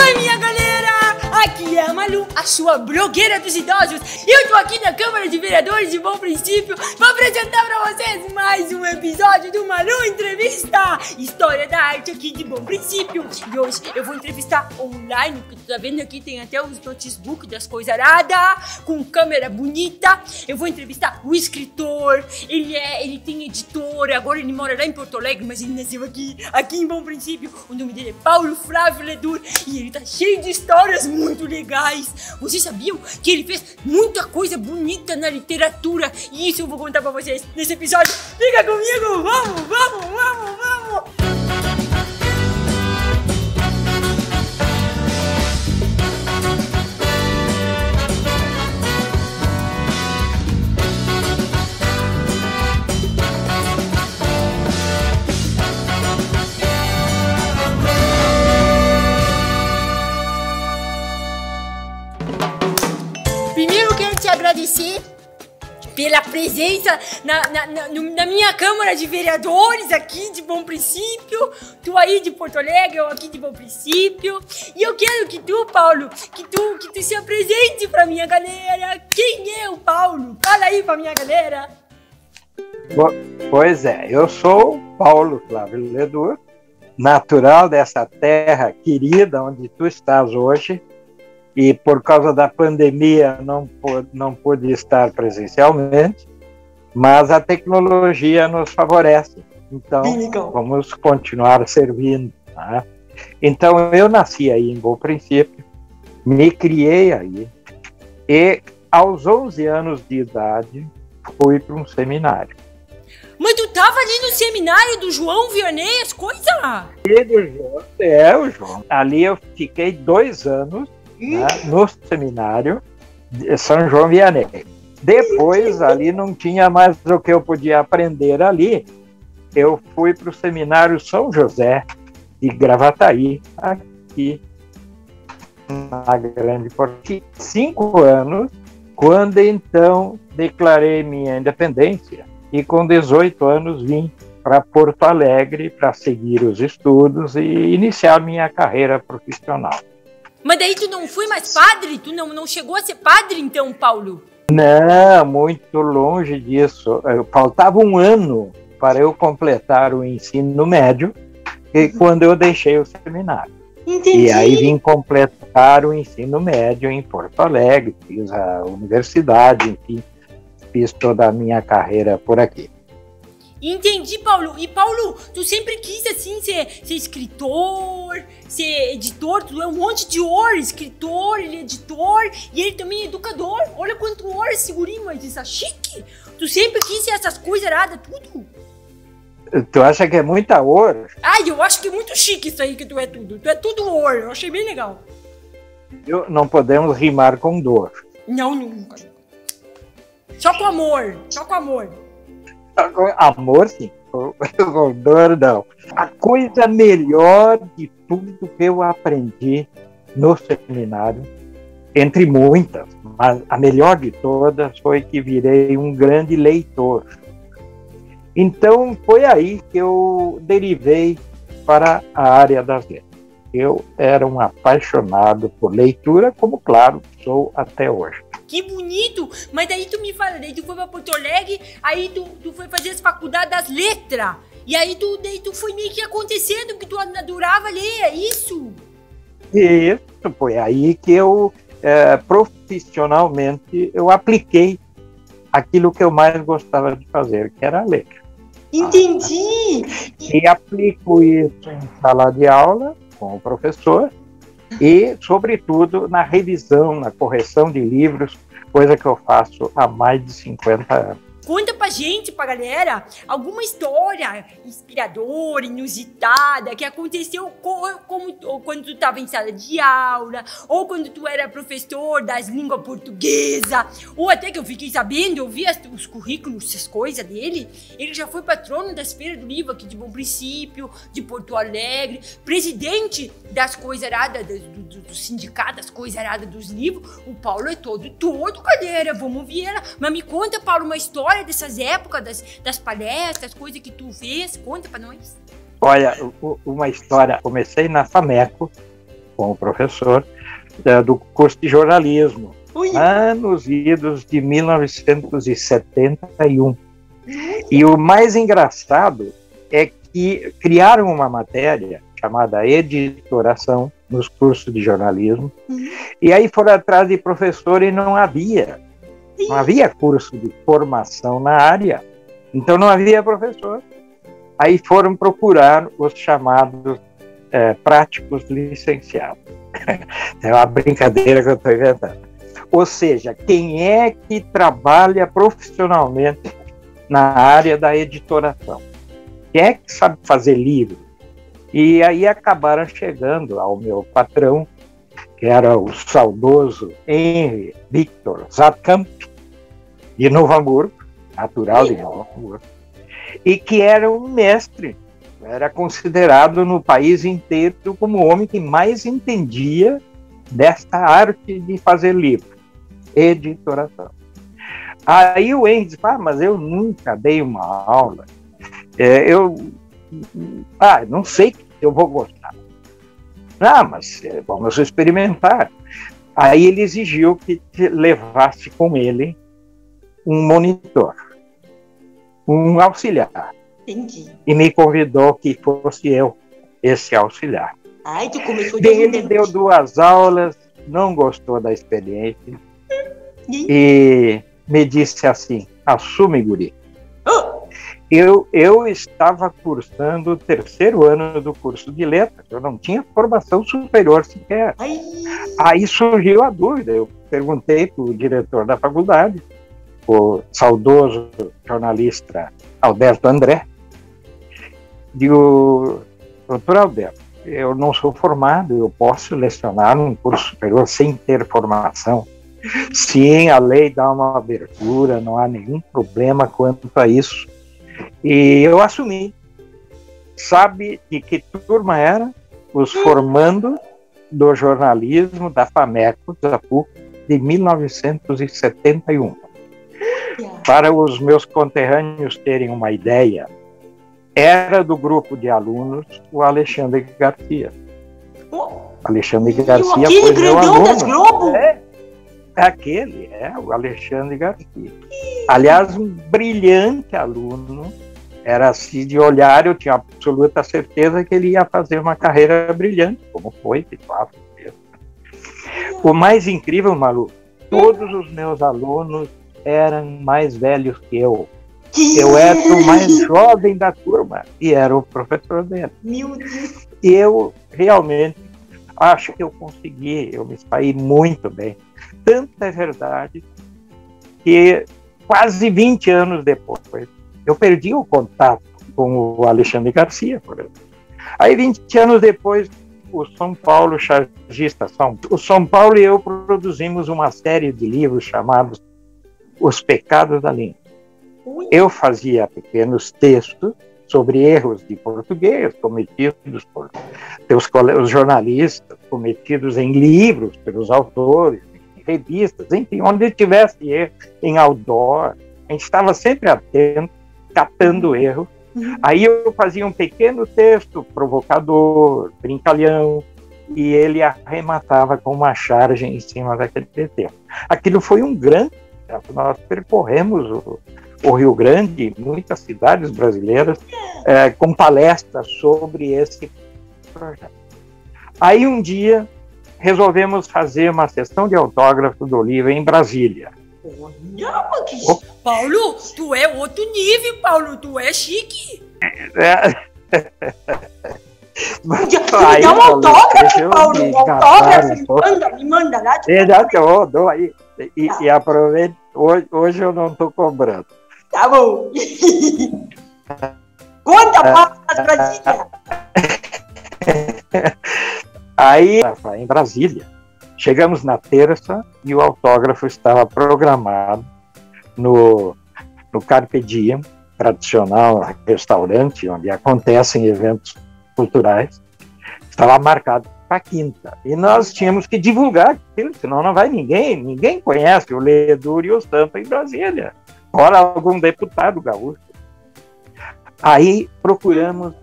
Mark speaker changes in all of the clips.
Speaker 1: Oi, minha galera! Aqui é a Malu, a sua blogueira dos idosos. Eu tô aqui na Câmara de Vereadores de Bom Princípio pra apresentar pra vocês mais um episódio do Malu Entrevista, história da arte aqui de Bom Princípio. E hoje eu vou entrevistar online, porque tu tá vendo aqui tem até os notebook das coisas aradas, com câmera bonita. Eu vou entrevistar o escritor, ele tem editora, agora ele mora lá em Porto Alegre, mas ele nasceu aqui em Bom Princípio. O nome dele é Paulo Flávio Ledur e ele tá cheio de histórias muito legais. Vocês sabiam que ele fez muita coisa bonita na literatura? E isso eu vou contar pra vocês nesse episódio. Fica comigo, vamos! Primeiro eu quero te agradecer pela presença na minha Câmara de Vereadores aqui de Bom Princípio. Tu aí de Porto Alegre, eu aqui de Bom Princípio. E eu quero que tu, Paulo, que tu se apresente pra minha galera. Quem é o Paulo? Fala aí pra minha galera.
Speaker 2: Pois é, eu sou Paulo Flávio Ledur, natural dessa terra querida onde tu estás hoje. E por causa da pandemia não pude estar presencialmente, mas a tecnologia nos favorece. Então, vamos continuar servindo. Tá? Então, eu nasci aí em Bom Princípio, me criei aí, e aos 11 anos de idade fui para um seminário.
Speaker 1: Mas tu tava ali no seminário do João Vianney, as coisas?
Speaker 2: O João. Ali eu fiquei 2 anos, no seminário de São João Vianney. Depois, ali não tinha mais o que eu podia aprender ali. Eu fui para o seminário São José de Gravataí, aqui na Grande Porto. 5 anos, quando então declarei minha independência. E com 18 anos vim para Porto Alegre para seguir os estudos e iniciar minha carreira profissional.
Speaker 1: Mas daí tu não foi mais padre? Tu não chegou a ser padre então, Paulo?
Speaker 2: Não, muito longe disso. Faltava 1 ano para eu completar o ensino médio, quando eu deixei o seminário.
Speaker 1: Entendi.
Speaker 2: E aí vim completar o ensino médio em Porto Alegre, fiz a universidade, enfim, fiz toda a minha carreira por aqui.
Speaker 1: Entendi, Paulo. E, Paulo, tu sempre quis, assim, ser escritor, ser editor, tu é um monte de or, escritor, ele é editor, e ele também é educador. Olha quanto or esse guri, mas isso é chique. Tu sempre quis ser essas coisas aradas, tudo.
Speaker 2: Tu acha que é muita or?
Speaker 1: Eu acho que é muito chique isso aí que tu é tudo. Tu é tudo or, eu achei bem legal.
Speaker 2: Não podemos rimar com dor.
Speaker 1: Não, nunca. Só com amor.
Speaker 2: Amor, sim. Dor, não. A coisa melhor de tudo que eu aprendi no seminário, entre muitas, mas a melhor de todas foi que virei um grande leitor. Então, foi aí que eu derivei para a área das letras. Eu era um apaixonado por leitura, como, claro, sou até hoje.
Speaker 1: Que bonito! Mas daí tu me fala, daí tu foi pra Porto Alegre, aí tu foi fazer as faculdades das letras. E aí tu foi meio que acontecendo, porque tu adorava ler, é isso?
Speaker 2: Isso, foi aí que eu, profissionalmente, eu apliquei aquilo que eu mais gostava de fazer, que era ler.
Speaker 1: Entendi!
Speaker 2: E aplico isso em sala de aula, com o professor, e, sobretudo, na revisão, na correção de livros, coisa que eu faço há mais de 50 anos.
Speaker 1: Conta pra gente, pra galera, alguma história inspiradora, inusitada, que aconteceu quando tu tava em sala de aula, ou quando tu era professor das línguas portuguesa, ou até que eu fiquei sabendo, eu vi os currículos, essas coisas dele, ele já foi patrono das feiras do livro aqui de Bom Princípio, de Porto Alegre, presidente das coisas aradas, do sindicato das coisas aradas dos livros. O Paulo é todo, galera, vamos ver ela. Mas me conta, Paulo, uma história dessas épocas, das palestras, coisas que tu fez, conta pra nós.
Speaker 2: Olha, uma história, comecei na FAMECO, com o professor do curso de jornalismo, lá nos idos de 1971. E o mais engraçado é que criaram uma matéria chamada editoração nos cursos de jornalismo, e aí foram atrás de professor e não havia curso de formação na área, então não havia professor. Aí foram procurar os chamados práticos licenciados. É uma brincadeira que eu estou inventando. Ou seja, quem é que trabalha profissionalmente na área da editoração? Quem é que sabe fazer livro? E aí acabaram chegando ao meu patrão, que era o saudoso Henry Victor Zatkamp, de Novo Hamburgo, natural de Novo Hamburgo, e que era um mestre, era considerado no país inteiro como o homem que mais entendia desta arte de fazer livro, editoração. Aí o Henry disse, mas eu nunca dei uma aula, não sei se eu vou gostar. Mas vamos experimentar. Aí ele exigiu que levasse com ele um monitor, um auxiliar.
Speaker 1: Entendi.
Speaker 2: E me convidou que fosse eu, esse auxiliar.
Speaker 1: Tu começou
Speaker 2: de ele deu 2 aulas, não gostou da experiência e me disse assim, assume, guri. Eu estava cursando o 3º ano do curso de letras, eu não tinha formação superior sequer. Aí surgiu a dúvida, eu perguntei para o diretor da faculdade, o saudoso jornalista Alberto André, digo, doutor Alberto, eu não sou formado, eu posso lecionar num curso superior sem ter formação? Sim, a lei dá uma abertura, não há nenhum problema quanto a isso. E eu assumi. Sabe de que turma era? Os formandos do jornalismo da FAMECO, da PUC, de 1971. Para os meus conterrâneos terem uma ideia, era do grupo de alunos o Alexandre Garcia. Alexandre Garcia foi meu aluno. O Alexandre Garcia. Aliás, um brilhante aluno. Era assim, de olhar, eu tinha absoluta certeza que ele ia fazer uma carreira brilhante, como foi, de fato. O mais incrível, Malu, todos os meus alunos eram mais velhos que eu. Eu era o mais jovem da turma e era o professor dele.
Speaker 1: Meu Deus.
Speaker 2: Eu realmente acho que eu consegui, eu me saí muito bem. Tanto é verdade que quase 20 anos depois, eu perdi o contato com o Alexandre Garcia, por exemplo. Aí 20 anos depois, o São Paulo Chargista, o São Paulo e eu produzimos uma série de livros chamados Os Pecados da Língua. Eu fazia pequenos textos sobre erros de português cometidos por os jornalistas, cometidos em livros pelos autores, em revistas, enfim, onde tivesse erro, em outdoor. A gente estava sempre atento, catando erro. Aí eu fazia um pequeno texto provocador, brincalhão, e ele arrematava com uma charge em cima daquele texto. Aquilo foi um grande... Nós percorremos o Rio Grande, muitas cidades brasileiras, com palestras sobre esse projeto. Aí um dia resolvemos fazer uma sessão de autógrafo do livro em Brasília.
Speaker 1: Paulo, tu é outro nível, Paulo, tu é chique.
Speaker 2: Aí,
Speaker 1: dá um autógrafo, Paulo, um autógrafo, me manda lá.
Speaker 2: Eu dou aí. E aproveito, hoje eu não estou cobrando.
Speaker 1: Tá bom. Conta, Paulo, das Brasília.
Speaker 2: Aí, em Brasília, chegamos na terça e o autógrafo estava programado no Carpe Diem, tradicional restaurante onde acontecem eventos culturais. Estava marcado para quinta. E nós tínhamos que divulgar aquilo, senão não vai ninguém conhece o Ledur e o Sampa em Brasília. Fora algum deputado gaúcho. Aí procuramos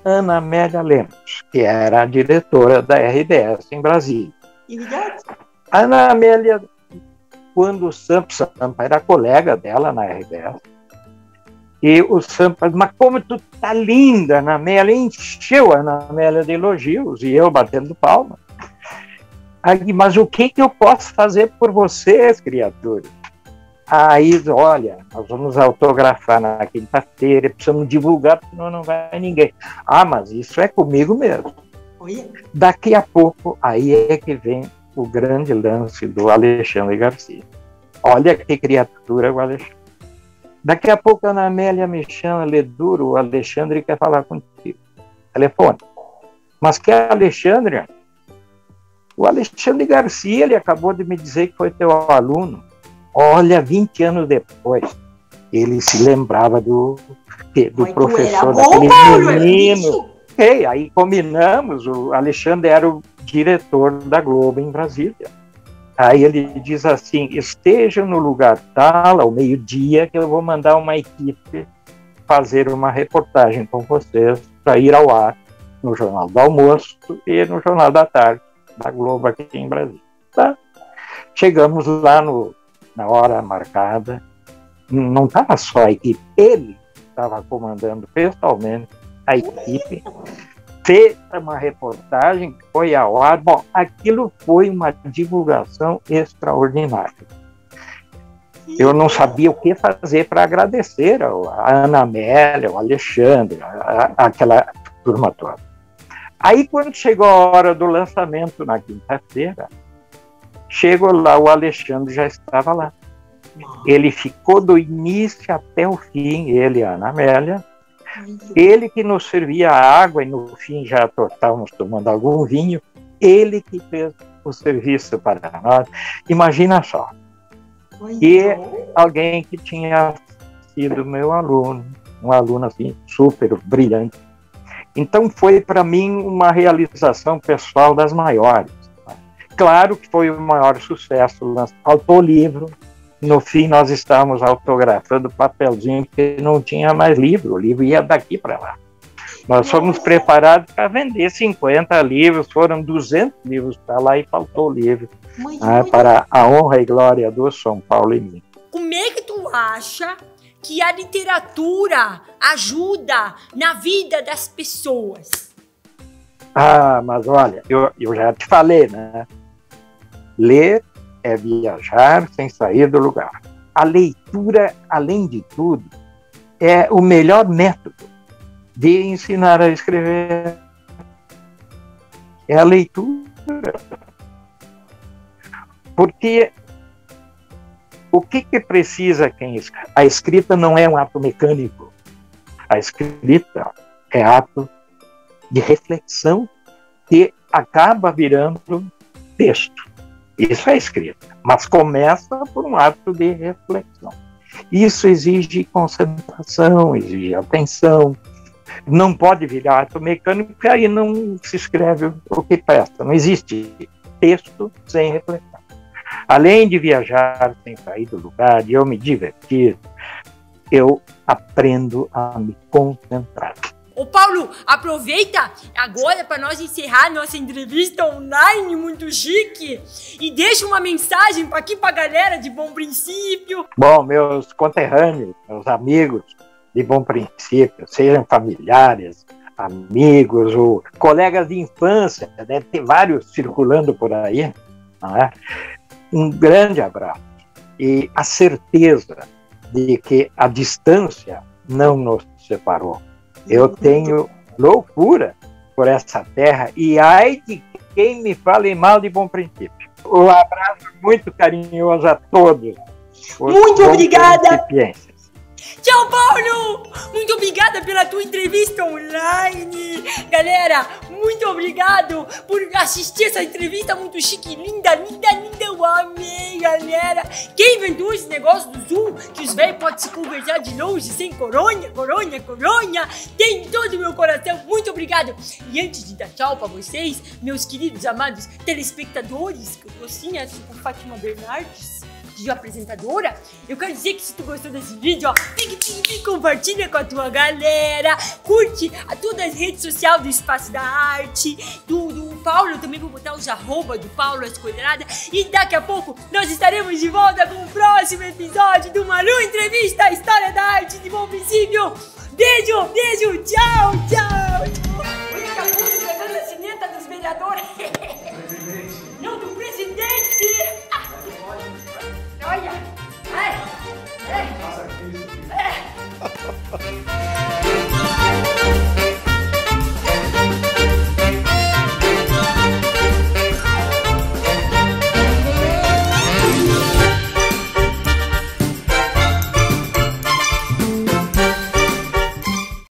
Speaker 2: Ana Amélia Lemos, que era a diretora da RBS em Brasília. A Ana Amélia, quando o Sampa era colega dela na RBS, e o Sampa, mas como tu tá linda, Ana Amélia, encheu a Ana Amélia de elogios, e eu batendo palma. Aí, mas o que eu posso fazer por vocês, criaturas? Aí, olha, nós vamos autografar na quinta-feira, precisamos divulgar, senão não vai ninguém. Ah, mas isso é comigo mesmo. Daqui a pouco, aí é que vem o grande lance do Alexandre Garcia. Olha que criatura o Alexandre. Daqui a pouco a Ana Amélia me chama, Leduro, o Alexandre quer falar contigo. Telefone. Mas que é Alexandre? O Alexandre Garcia, ele acabou de me dizer que foi teu aluno. Olha, 20 anos depois, ele se lembrava do professor, daquele menino. E aí combinamos, o Alexandre era o diretor da Globo em Brasília. Aí ele diz assim, esteja no lugar tal, ao meio-dia, que eu vou mandar uma equipe fazer uma reportagem com vocês para ir ao ar no Jornal do Almoço e no Jornal da Tarde da Globo aqui em Brasília. Tá? Chegamos lá na hora marcada, não estava só a equipe, ele estava comandando pessoalmente a equipe, fez uma reportagem que foi ao ar. Bom, aquilo foi uma divulgação extraordinária. Eu não sabia o que fazer para agradecer a Ana Amélia, o Alexandre, aquela turma toda. Aí, quando chegou a hora do lançamento na quinta-feira, chegou lá, o Alexandre já estava lá. Ele ficou do início até o fim, ele e a Ana Amélia. Ele que nos servia a água e no fim já estávamos tomando algum vinho. Ele que fez o serviço para nós. Imagina só. E alguém que tinha sido meu aluno, um aluno assim, super brilhante. Então foi para mim uma realização pessoal das maiores. Claro que foi o maior sucesso, faltou o livro, no fim nós estávamos autografando papelzinho, porque não tinha mais livro, o livro ia daqui para lá. Nós fomos preparados para vender 50 livros, foram 200 livros para lá e faltou o livro, para a honra e glória do São Paulo e mim.
Speaker 1: Como é que tu acha que a literatura ajuda na vida das pessoas?
Speaker 2: Ah, mas olha, eu já te falei, né? Ler é viajar sem sair do lugar. A leitura, além de tudo, é o melhor método de ensinar a escrever. É a leitura. Porque o que precisa quem escreve? A escrita não é um ato mecânico. A escrita é ato de reflexão que acaba virando texto. Isso é escrita, mas começa por um ato de reflexão. Isso exige concentração, exige atenção. Não pode virar ato mecânico, porque aí não se escreve o que presta. Não existe texto sem reflexão. Além de viajar sem sair do lugar, de eu me divertir, eu aprendo a me concentrar.
Speaker 1: Ô Paulo, aproveita agora para nós encerrar nossa entrevista online muito chique e deixa uma mensagem para aqui para a galera de Bom Princípio.
Speaker 2: Bom, meus conterrâneos, meus amigos de Bom Princípio, sejam familiares, amigos ou colegas de infância, deve ter vários circulando por aí, não é? Um grande abraço e a certeza de que a distância não nos separou. Eu tenho loucura por essa terra e ai de quem me fale mal de Bom Princípio. Um abraço muito carinhoso a todos.
Speaker 1: Muito obrigada! Tchau, Paulo! Muito obrigada pela tua entrevista online. Galera, muito obrigado por assistir essa entrevista muito chique, linda, linda, linda. Eu amei, galera. Quem inventou esse negócio do Zoom, que os velhos podem se conversar de longe, sem coronha, tem em todo o meu coração. Muito obrigado. E antes de dar tchau pra vocês, meus queridos, amados telespectadores, que eu tô assim com Fátima Bernardes, de apresentadora, eu quero dizer que se tu gostou desse vídeo, ó, compartilha com a tua galera, curte todas as redes sociais do Espaço da Arte, do Paulo, eu também vou botar os arroba do Paulo, as coordenadas, e daqui a pouco nós estaremos de volta com o próximo episódio do Malu Entrevista, a história da arte de Bom Princípio. Beijo, beijo, tchau, tchau. Olha que a música pegando a cineta dos vereadores. Não, do presidente. Olha. É.